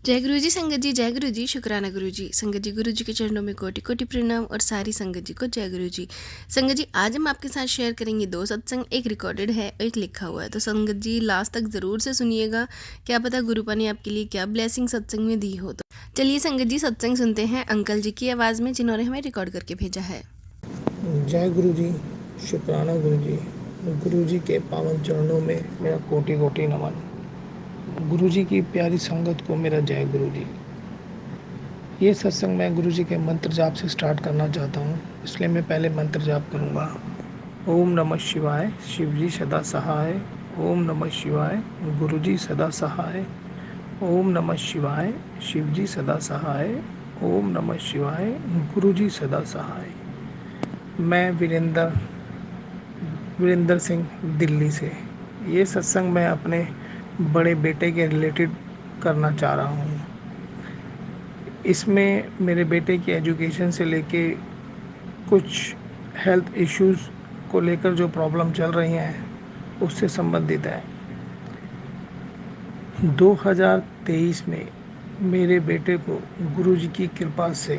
जय गुरु जी संगत जी, जय गुरु जी, शुक्राना गुरु जी। संगत जी, गुरु जी के चरणों में कोटि कोटि प्रणाम और सारी संगत जी को जय गुरु जी। संगत जी, आज हम आपके साथ शेयर करेंगे 2 सत्संग, एक रिकॉर्डेड है और एक लिखा हुआ है। तो संगत जी लास्ट तक ज़रूर से सुनिएगा, क्या पता गुरुपा ने आपके लिए क्या ब्लेसिंग सत्संग में दी हो। तो चलिए संगत जी सत्संग सुनते हैं अंकल जी की आवाज़ में, जिन्होंने हमें रिकॉर्ड करके भेजा है। जय गुरु जी, शुक्राना गुरु जी। गुरु जी के पावन चरणों में मेरा कोटि कोटि नमन। गुरु जी की प्यारी संगत को मेरा जय गुरु जी। ये सत्संग मैं गुरु जी के मंत्र जाप से स्टार्ट करना चाहता हूँ, इसलिए मैं पहले मंत्र जाप करूँगा। ओम नमः शिवाय, शिव जी सदा सहाय। ओम नमः शिवाय, गुरु जी सदा सहाय। ओम नमः शिवाय, शिव जी सदा सहाय। ओम नमः शिवाय, गुरु जी सदा सहाय। मैं वीरेंद्र सिंह, दिल्ली से। ये सत्संग मैं अपने बड़े बेटे के रिलेटेड करना चाह रहा हूँ। इसमें मेरे बेटे की एजुकेशन से लेके कुछ हेल्थ इश्यूज़ को लेकर जो प्रॉब्लम चल रही हैं उससे संबंधित है। 2023 में मेरे बेटे को गुरुजी की कृपा से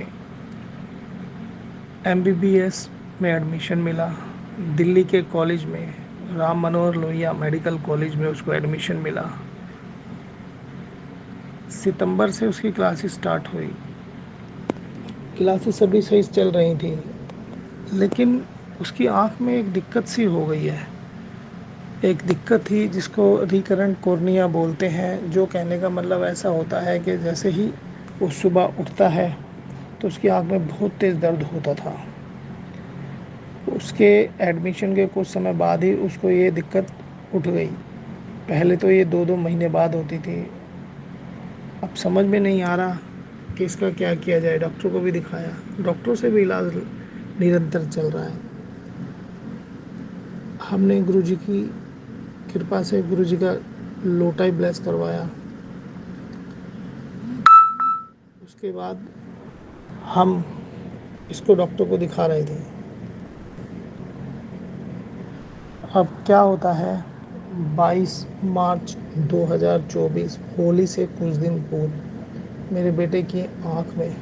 MBBS में एडमिशन मिला। दिल्ली के कॉलेज में, राम मनोहर लोहिया मेडिकल कॉलेज में उसको एडमिशन मिला। सितंबर से उसकी क्लासेस स्टार्ट हुई। क्लासेस सभी सही चल रही थी, लेकिन उसकी आँख में एक दिक्कत सी हो गई है। एक दिक्कत थी जिसको रिकरेंट कॉर्निया बोलते हैं, जो कहने का मतलब ऐसा होता है कि जैसे ही वो सुबह उठता है तो उसकी आँख में बहुत तेज़ दर्द होता था। उसके एडमिशन के कुछ समय बाद ही उसको ये दिक्कत उठ गई। पहले तो ये 2-2 महीने बाद होती थी। अब समझ में नहीं आ रहा कि इसका क्या किया जाए। डॉक्टर को भी दिखाया, डॉक्टरों से भी इलाज निरंतर चल रहा है। हमने गुरुजी की कृपा से गुरुजी का लोटाई ब्लेस करवाया। उसके बाद हम इसको डॉक्टर को दिखा रहे थे। अब क्या होता है, 22 मार्च 2024 होली से कुछ दिन पूर्व मेरे बेटे की आँख में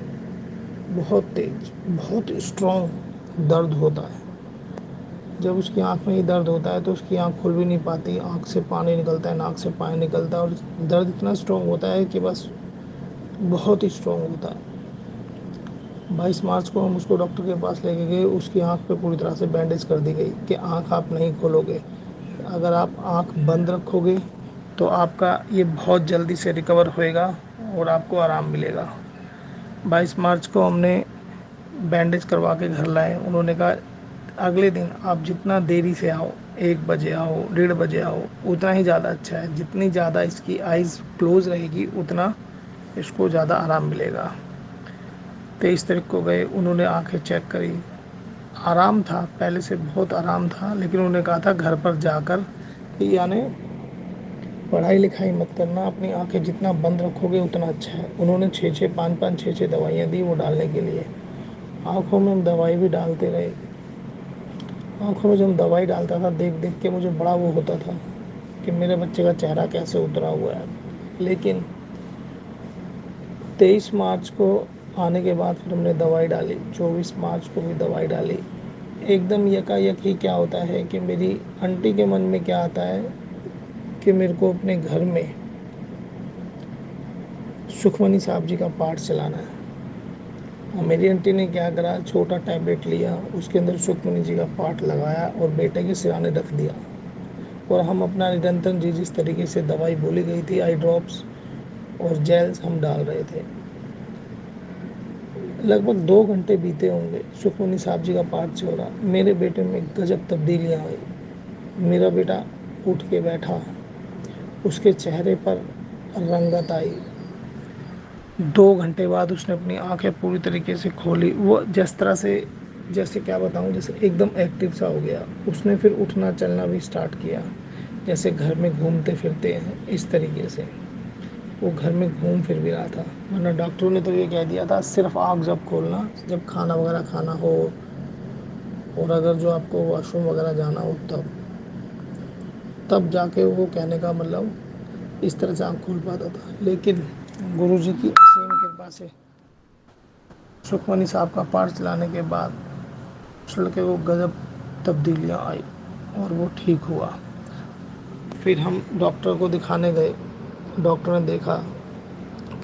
बहुत तेज, बहुत स्ट्रॉन्ग दर्द होता है। जब उसकी आँख में ही दर्द होता है तो उसकी आँख खुल भी नहीं पाती, आँख से पानी निकलता है, नाक से पानी निकलता है, और दर्द इतना स्ट्रॉन्ग होता है कि बस बहुत ही स्ट्रॉन्ग होता है। 22 मार्च को हम उसको डॉक्टर के पास लेके गए। उसकी आँख पे पूरी तरह से बैंडेज कर दी गई कि आँख आप नहीं खोलोगे। अगर आप आँख बंद रखोगे तो आपका ये बहुत जल्दी से रिकवर होएगा और आपको आराम मिलेगा। 22 मार्च को हमने बैंडेज करवा के घर लाए। उन्होंने कहा अगले दिन आप जितना देरी से आओ, 1 बजे आओ, 1:30 बजे आओ, उतना ही ज़्यादा अच्छा है। जितनी ज़्यादा इसकी आइज़ क्लोज रहेगी उतना इसको ज़्यादा आराम मिलेगा। 23 तारीख को गए, उन्होंने आंखें चेक करी। आराम था, पहले से बहुत आराम था, लेकिन उन्होंने कहा था घर पर जाकर कि यानी पढ़ाई लिखाई मत करना, अपनी आंखें जितना बंद रखोगे उतना अच्छा है। उन्होंने 6-6, 5-5, 6-6 दवाइयाँ दी वो डालने के लिए। आँखों में हम दवाई भी डालते रहे। आँखों में जब हम दवाई डालता था, देख देख के मुझे बड़ा वो होता था कि मेरे बच्चे का चेहरा कैसे उतरा हुआ है। लेकिन 23 मार्च को आने के बाद फिर हमने दवाई डाली, 24 मार्च को भी दवाई डाली। एकदम यकायक ही क्या होता है कि मेरी आंटी के मन में क्या आता है कि मेरे को अपने घर में सुखमनी साहब जी का पाठ चलाना है। और मेरी आंटी ने क्या करा, छोटा टैबलेट लिया, उसके अंदर सुखमनी जी का पाठ लगाया और बेटे के सिराने रख दिया। और हम अपना निरंतर जी जिस तरीके से दवाई बोली गई थी, आई ड्रॉप्स और जेल्स हम डाल रहे थे। लगभग 2 घंटे बीते होंगे, सुखमनी साहब जी का पाठ से हो रहा। मेरे बेटे में गजब तब्दीलियाँ आई। मेरा बेटा उठ के बैठा, उसके चेहरे पर रंगत आई। 2 घंटे बाद उसने अपनी आंखें पूरी तरीके से खोली। वो जिस तरह से, जैसे क्या बताऊँ, जैसे एकदम एक्टिव सा हो गया। उसने फिर उठना चलना भी स्टार्ट किया, जैसे घर में घूमते फिरते हैं इस तरीके से। वो घर में घूम फिर भी रहा था। वरना डॉक्टरों ने तो ये कह दिया था सिर्फ आँख जब खोलना, जब खाना वगैरह खाना हो, और अगर जो आपको वॉशरूम वगैरह जाना हो तब जाके वो कहने का मतलब इस तरह से आँख खोल पाता था। लेकिन गुरुजी की असीम कृपा से सुखमनी साहब का पाठ चलाने के बाद उस लड़के को गजब तब्दीलियाँ आई और वो ठीक हुआ। फिर हम डॉक्टर को दिखाने गए। डॉक्टर ने देखा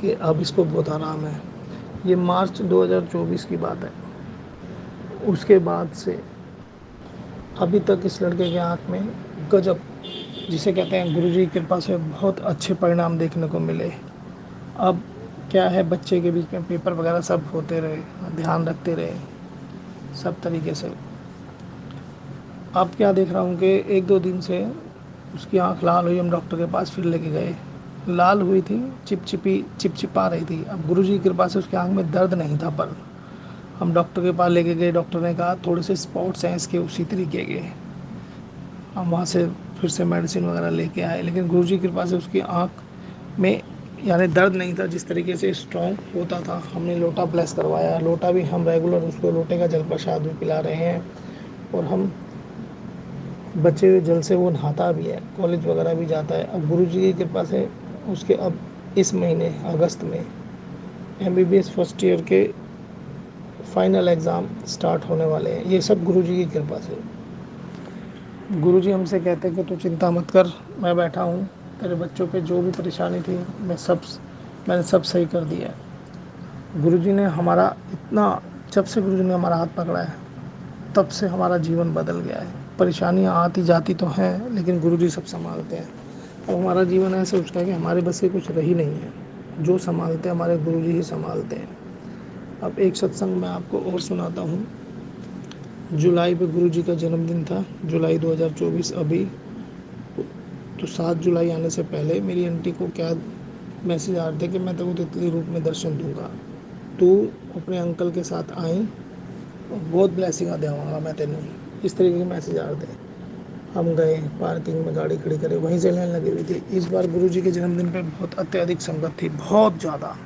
कि अब इसको बहुत आराम है। ये मार्च 2024 की बात है। उसके बाद से अभी तक इस लड़के के आँख में गजब, जिसे कहते हैं गुरुजी की कृपा से बहुत अच्छे परिणाम देखने को मिले। अब क्या है, बच्चे के बीच में पेपर वगैरह सब होते रहे, ध्यान रखते रहे सब तरीके से। अब क्या देख रहा हूँ कि एक दो दिन से उसकी आँख लाल हुई। हम डॉक्टर के पास फिर लेके गए। लाल हुई थी, चिपचिपा रही थी। अब गुरुजी की कृपा से उसकी आँख में दर्द नहीं था, पर हम डॉक्टर के पास लेके गए। डॉक्टर ने कहा थोड़े से स्पॉट्स हैं इसके उसी तरीके के। हम वहाँ से फिर से मेडिसिन वगैरह लेके आए, लेकिन गुरुजी की कृपा से उसकी आँख में यानी दर्द नहीं था। जिस तरीके से स्ट्रॉन्ग होता था, हमने लोटा प्लस करवाया। लोटा भी हम रेगुलर उसको लोटे का जल प्रसाद भी पिला रहे हैं, और हम बचे हुए जल से वो नहाता भी है, कॉलेज वगैरह भी जाता है। अब गुरुजी की कृपा से उसके अब इस महीने अगस्त में MBBS फर्स्ट ईयर के फाइनल एग्ज़ाम स्टार्ट होने वाले हैं। ये सब गुरुजी की कृपा से। गुरुजी हमसे कहते हैं कि तू चिंता मत कर, मैं बैठा हूँ। तेरे बच्चों पे जो भी परेशानी थी मैंने सब सही कर दिया है। गुरुजी ने हमारा इतना, जब से गुरुजी ने हमारा हाथ पकड़ा है तब से हमारा जीवन बदल गया है। परेशानियाँ आती जाती तो हैं, लेकिन गुरुजी सब संभालते हैं। अब हमारा जीवन ऐसे उठता है कि हमारे बस से कुछ रही नहीं है। जो संभालते हैं हमारे गुरुजी ही संभालते हैं। अब एक सत्संग मैं आपको और सुनाता हूँ। जुलाई पे गुरुजी का जन्मदिन था, जुलाई 2024। अभी तो 7 जुलाई आने से पहले मेरी आंटी को क्या मैसेज आ रहे थे कि मैं तेरे को तितली रूप में दर्शन दूंगा, तू अपने अंकल के साथ आई और बहुत ब्लेसिंग देवांगा मैं तेनों। इस तरीके के मैसेज आ रहे थे। हम गए, पार्किंग में गाड़ी खड़ी करे, वहीं से लाइन लगी हुई थी। इस बार गुरुजी के जन्मदिन पे बहुत अत्यधिक संगत थी, बहुत ज़्यादा।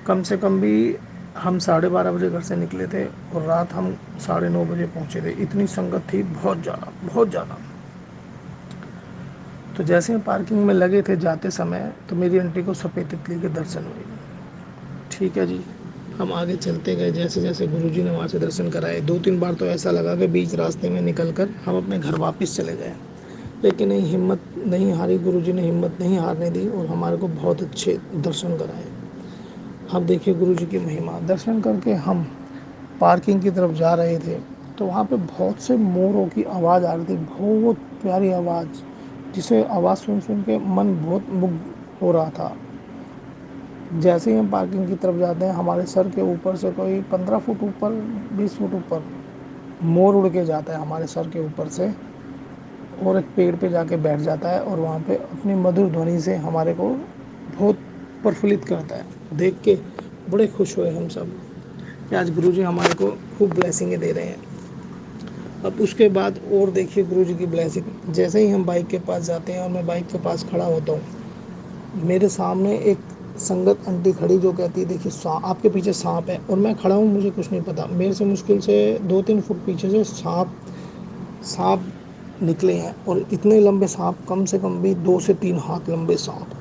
कम से कम भी हम 12:30 बजे घर से निकले थे और रात हम 9:30 बजे पहुँचे थे। इतनी संगत थी, बहुत ज़्यादा, बहुत ज़्यादा। तो जैसे हम पार्किंग में लगे थे जाते समय, तो मेरी आंटी को सफ़ेद तितली के दर्शन हुए। ठीक है जी, हम आगे चलते गए। जैसे जैसे गुरुजी ने वहाँ से दर्शन कराए, 2-3 बार तो ऐसा लगा कि बीच रास्ते में निकल कर हम अपने घर वापस चले गए, लेकिन नहीं, हिम्मत नहीं हारी। गुरुजी ने हिम्मत नहीं हारने दी और हमारे को बहुत अच्छे दर्शन कराए। अब देखिए गुरुजी की महिमा। दर्शन करके हम पार्किंग की तरफ जा रहे थे, तो वहाँ पे बहुत से मोरों की आवाज़ आ रही थी, बहुत प्यारी आवाज़, जिसे आवाज़ सुन सुन के मन बहुत मुग्ध हो रहा था। जैसे ही हम पार्किंग की तरफ जाते हैं, हमारे सर के ऊपर से कोई 15 फुट ऊपर, 20 फुट ऊपर मोर उड़ के जाता है हमारे सर के ऊपर से, और एक पेड़ पे जाके बैठ जाता है और वहाँ पे अपनी मधुर ध्वनि से हमारे को बहुत प्रफुल्लित करता है। देख के बड़े खुश हुए हम सब कि आज गुरुजी हमारे को खूब ब्लेसिंगें दे रहे हैं। अब उसके बाद और देखिए गुरुजी की ब्लेसिंग। जैसे ही हम बाइक के पास जाते हैं और मैं बाइक के पास खड़ा होता हूँ, मेरे सामने एक संगत आंटी खड़ी जो कहती है देखिए आपके पीछे सांप है। और मैं खड़ा हूँ, मुझे कुछ नहीं पता, मेरे से मुश्किल से 2-3 फुट पीछे से सांप निकले हैं, और इतने लंबे सांप, कम से कम भी 2 से 3 हाथ लंबे सांप।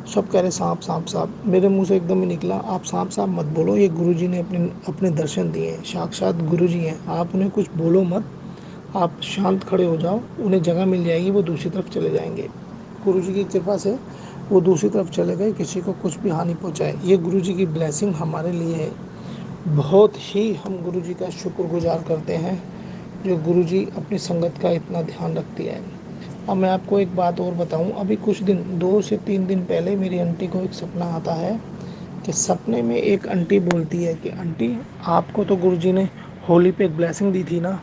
सब कह रहे सांप सांप सांप। मेरे मुंह से एकदम ही निकला, आप सांप सांप मत बोलो, ये गुरुजी ने अपने अपने दर्शन दिए हैं, साक्षात गुरुजी हैं, आप उन्हें कुछ बोलो मत, आप शांत खड़े हो जाओ, उन्हें जगह मिल जाएगी, वो दूसरी तरफ चले जाएंगे। गुरुजी की कृपा से वो दूसरी तरफ चले गए, किसी को कुछ भी हानि पहुंचाए। ये गुरुजी की ब्लेसिंग हमारे लिए है। बहुत ही हम गुरुजी का शुक्रगुजार करते हैं, जो गुरुजी अपनी संगत का इतना ध्यान रखती है। अब मैं आपको एक बात और बताऊं, अभी कुछ दिन 2 से 3 दिन पहले मेरी आंटी को एक सपना आता है कि सपने में एक आंटी बोलती है कि आंटी, आपको तो गुरुजी ने होली पे एक ब्लेसिंग दी थी ना।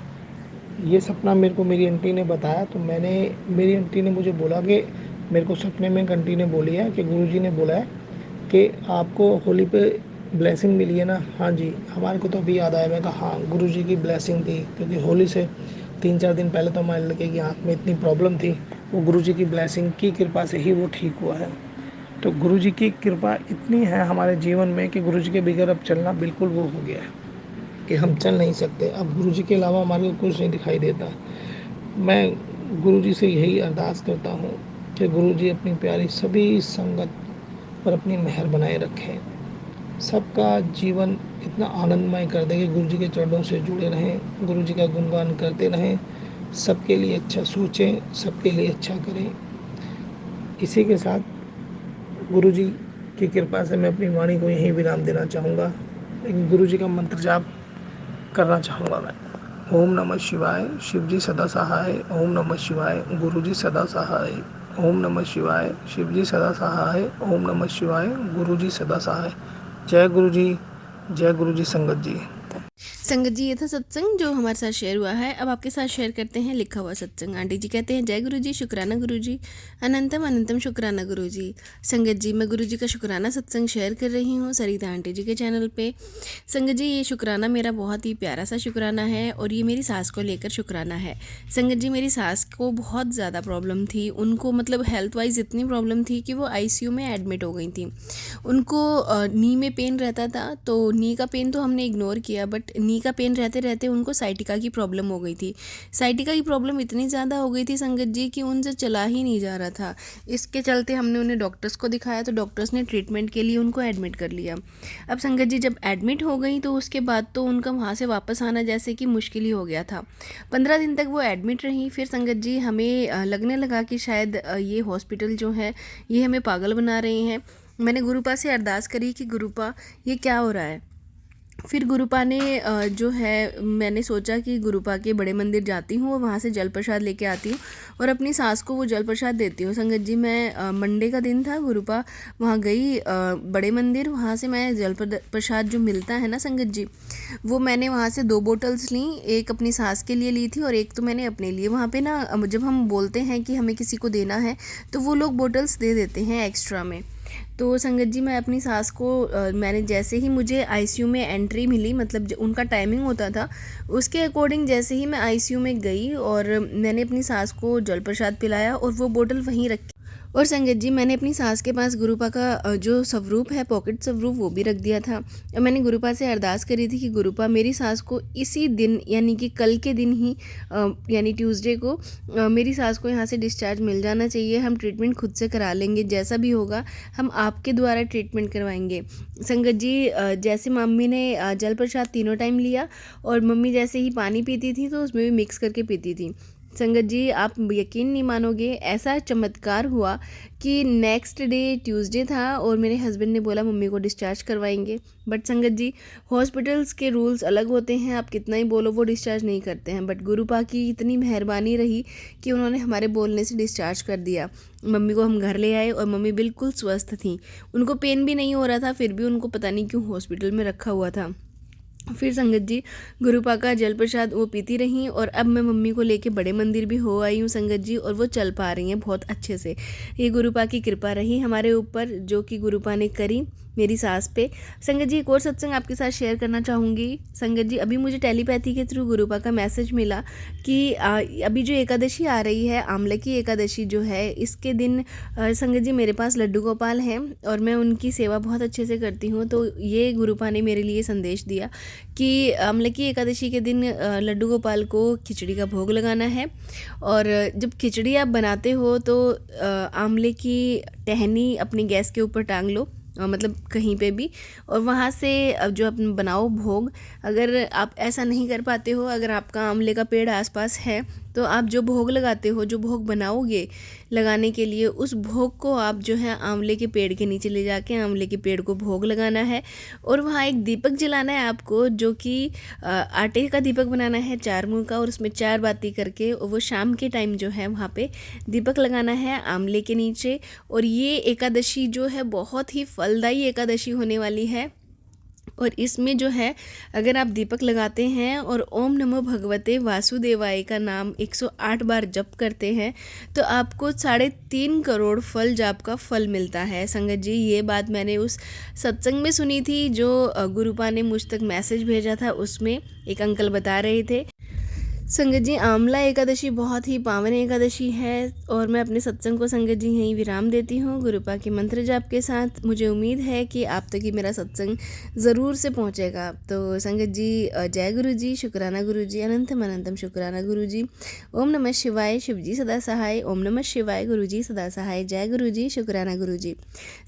ये सपना मेरे को मेरी आंटी ने बताया, तो मेरी आंटी ने मुझे बोला कि मेरे को सपने में एक आंटी ने बोली है कि गुरुजी ने बोला है कि आपको होली पे ब्लेसिंग मिली है ना। हाँ जी, हमारे को तो अभी याद आया। मैं कहा हाँ, गुरुजी की ब्लेसिंग थी, क्योंकि होली से 3-4 दिन पहले तो हमारे लड़के की आँख में इतनी प्रॉब्लम थी, वो गुरुजी की ब्लेसिंग की कृपा से ही वो ठीक हुआ है। तो गुरुजी की कृपा इतनी है हमारे जीवन में कि गुरुजी के बगैर अब चलना बिल्कुल वो हो गया है कि हम चल नहीं सकते। अब गुरुजी के अलावा हमारे को कुछ नहीं दिखाई देता। मैं गुरुजी से यही अरदास करता हूँ कि गुरुजी अपनी प्यारी सभी संगत पर अपनी मेहर बनाए रखें। सबका जीवन इतना आनंदमय कर दे कि गुरु जी के चरणों से जुड़े रहें, गुरु जी का गुणगान करते रहें, सबके लिए अच्छा सोचें, सबके लिए अच्छा करें। इसी के साथ गुरु जी की कृपा से मैं अपनी वाणी को यहीं विराम देना चाहूँगा, लेकिन गुरु जी का मंत्र जाप करना चाहूँगा मैं। ओम नमः शिवाय, शिव जी सदा सहाय। ओम नमः शिवाय, गुरु जी सदा सहाय। ओम नमः शिवाय, शिव जी सदा सहाय। ओम नमः शिवाय, गुरु जी सदा सहाय। जय गुरु जी, जय गुरु जी संगत जी। संगत जी, ये था सत्संग जो हमारे साथ शेयर हुआ है। अब आपके साथ शेयर करते हैं लिखा हुआ सत्संग। आंटी जी कहते हैं, जय गुरु जी, शुक्राना गुरु जी, अनंतम अनंतम शुक्राना गुरु जी। संगत जी, मैं गुरु जी का शुक्राना सत्संग शेयर कर रही हूँ सरिता आंटी जी के चैनल पे। संगत जी, ये शुक्राना मेरा बहुत ही प्यारा सा शुक्राना है और ये मेरी सास को लेकर शुक्राना है। संगत जी, मेरी सास को बहुत ज़्यादा प्रॉब्लम थी। उनको मतलब हेल्थ वाइज इतनी प्रॉब्लम थी कि वो आईसीयू में एडमिट हो गई थी। उनको नी में पेन रहता था, तो नी का पेन तो हमने इग्नोर किया, बट नी का पेन रहते रहते उनको साइटिका की प्रॉब्लम हो गई थी। साइटिका की प्रॉब्लम इतनी ज़्यादा हो गई थी संगत जी कि उनसे चला ही नहीं जा रहा था। इसके चलते हमने उन्हें डॉक्टर्स को दिखाया, तो डॉक्टर्स ने ट्रीटमेंट के लिए उनको एडमिट कर लिया। अब संगत जी, जब एडमिट हो गई तो उसके बाद तो उनका वहाँ से वापस आना जैसे कि मुश्किल ही हो गया था। 15 दिन तक वो एडमिट रही। फिर संगत जी, हमें लगने लगा कि शायद ये हॉस्पिटल जो है ये हमें पागल बना रहे हैं। मैंने गुरुपा से अरदास करी कि गुरुपा, ये क्या हो रहा है। फिर गुरुपा ने जो है, मैंने सोचा कि गुरुपा के बड़े मंदिर जाती हूँ और वहाँ से जल प्रसाद लेके आती हूँ और अपनी सास को वो जल प्रसाद देती हूँ। संगत जी, मैं मंडे का दिन था, गुरुपा वहाँ गई बड़े मंदिर। वहाँ से मैं जल प्रसाद जो मिलता है ना संगत जी, वो मैंने वहाँ से 2 बोतल्स ली। एक अपनी सास के लिए ली थी और एक तो मैंने अपने लिए। वहाँ पे ना जब हम बोलते हैं कि हमें किसी को देना है तो वो लोग बोतल्स दे देते हैं एक्स्ट्रा में। तो संगत जी, मैं अपनी सास को मैंने जैसे ही मुझे आईसीयू में एंट्री मिली, मतलब उनका टाइमिंग होता था, उसके अकॉर्डिंग जैसे ही मैं आईसीयू में गई और मैंने अपनी सास को जल प्रसाद पिलाया और वो बोतल वहीं रखी। और संगत जी, मैंने अपनी सास के पास गुरुपा का जो स्वरूप है, पॉकेट स्वरूप, वो भी रख दिया था। और मैंने गुरुपा से अरदास करी थी कि गुरुपा, मेरी सास को इसी दिन यानी कि कल के दिन ही यानी ट्यूसडे को मेरी सास को यहाँ से डिस्चार्ज मिल जाना चाहिए। हम ट्रीटमेंट खुद से करा लेंगे, जैसा भी होगा हम आपके द्वारा ट्रीटमेंट करवाएंगे। संगत जी, जैसे मम्मी ने जल प्रसाद तीनों टाइम लिया और मम्मी जैसे ही पानी पीती थी तो उसमें भी मिक्स करके पीती थी। संगत जी, आप यकीन नहीं मानोगे, ऐसा चमत्कार हुआ कि नेक्स्ट डे ट्यूसडे था और मेरे हस्बैंड ने बोला मम्मी को डिस्चार्ज करवाएंगे। बट संगत जी, हॉस्पिटल्स के रूल्स अलग होते हैं, आप कितना ही बोलो वो डिस्चार्ज नहीं करते हैं। बट गुरुपा की इतनी मेहरबानी रही कि उन्होंने हमारे बोलने से डिस्चार्ज कर दिया। मम्मी को हम घर ले आए और मम्मी बिल्कुल स्वस्थ थी। उनको पेन भी नहीं हो रहा था, फिर भी उनको पता नहीं क्यों हॉस्पिटल में रखा हुआ था। फिर संगत जी, गुरुपा का जल प्रसाद वो पीती रहीं और अब मैं मम्मी को लेके बड़े मंदिर भी हो आई हूँ संगत जी, और वो चल पा रही हैं बहुत अच्छे से। ये गुरुपा की कृपा रही हमारे ऊपर, जो कि गुरुपा ने करी मेरी सास पे। संगत जी, एक और सत्संग आपके साथ शेयर करना चाहूँगी। संगत जी, अभी मुझे टेलीपैथी के थ्रू गुरुपा का मैसेज मिला कि अभी जो एकादशी आ रही है, आंवले की एकादशी जो है, इसके दिन संगत जी मेरे पास लड्डू गोपाल हैं और मैं उनकी सेवा बहुत अच्छे से करती हूँ। तो ये गुरुपा ने मेरे लिए संदेश दिया कि आंवले की एकादशी के दिन लड्डू गोपाल को खिचड़ी का भोग लगाना है। और जब खिचड़ी आप बनाते हो तो आंवले की टहनी अपनी गैस के ऊपर टांग लो, मतलब कहीं पे भी, और वहाँ से जो अपन बनाओ भोग। अगर आप ऐसा नहीं कर पाते हो, अगर आपका आंवले का पेड़ आसपास है, तो आप जो भोग लगाते हो, जो भोग बनाओगे लगाने के लिए, उस भोग को आप जो है आंवले के पेड़ के नीचे ले जाके आंवले के पेड़ को भोग लगाना है। और वहाँ एक दीपक जलाना है आपको, जो कि आटे का दीपक बनाना है 4 मुंह का, और उसमें 4 बाती करके, और वो शाम के टाइम जो है वहाँ पे दीपक लगाना है आंवले के नीचे। और ये एकादशी जो है बहुत ही फलदायी एकादशी होने वाली है। और इसमें जो है, अगर आप दीपक लगाते हैं और ओम नमो भगवते वासुदेवाय का नाम 108 बार जप करते हैं, तो आपको 3.5 करोड़ फल जाप का फल मिलता है। संगत जी, ये बात मैंने उस सत्संग में सुनी थी जो गुरुपा ने मुझ तक मैसेज भेजा था, उसमें एक अंकल बता रहे थे। संगत जी आंवला एकादशी बहुत ही पावन एकादशी है और मैं अपने सत्संग को संगत जी यहीं विराम देती हूँ गुरुपा के मंत्र जाप के साथ। मुझे उम्मीद है कि आप तक ही मेरा सत्संग ज़रूर से पहुँचेगा। तो संगत जी जय गुरु जी, शुक्राना गुरु जी, अनंतम अनंतम शुक्राना गुरु जी। ओम नमः शिवाय, शिव जी सदा सहाय। ओम नमः शिवाय, गुरु जी सदा सहाय। जय गुरु जी, शुक्राना गुरु जी।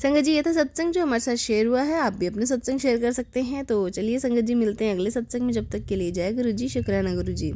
संगत जी ये था सत्संग जो हमारे साथ शेयर हुआ है। आप भी अपने सत्संग शेयर कर सकते हैं। तो चलिए संगत जी मिलते हैं अगले सत्संग में। जब तक के लिए जय गुरु जी, शुक्राना गुरु जी।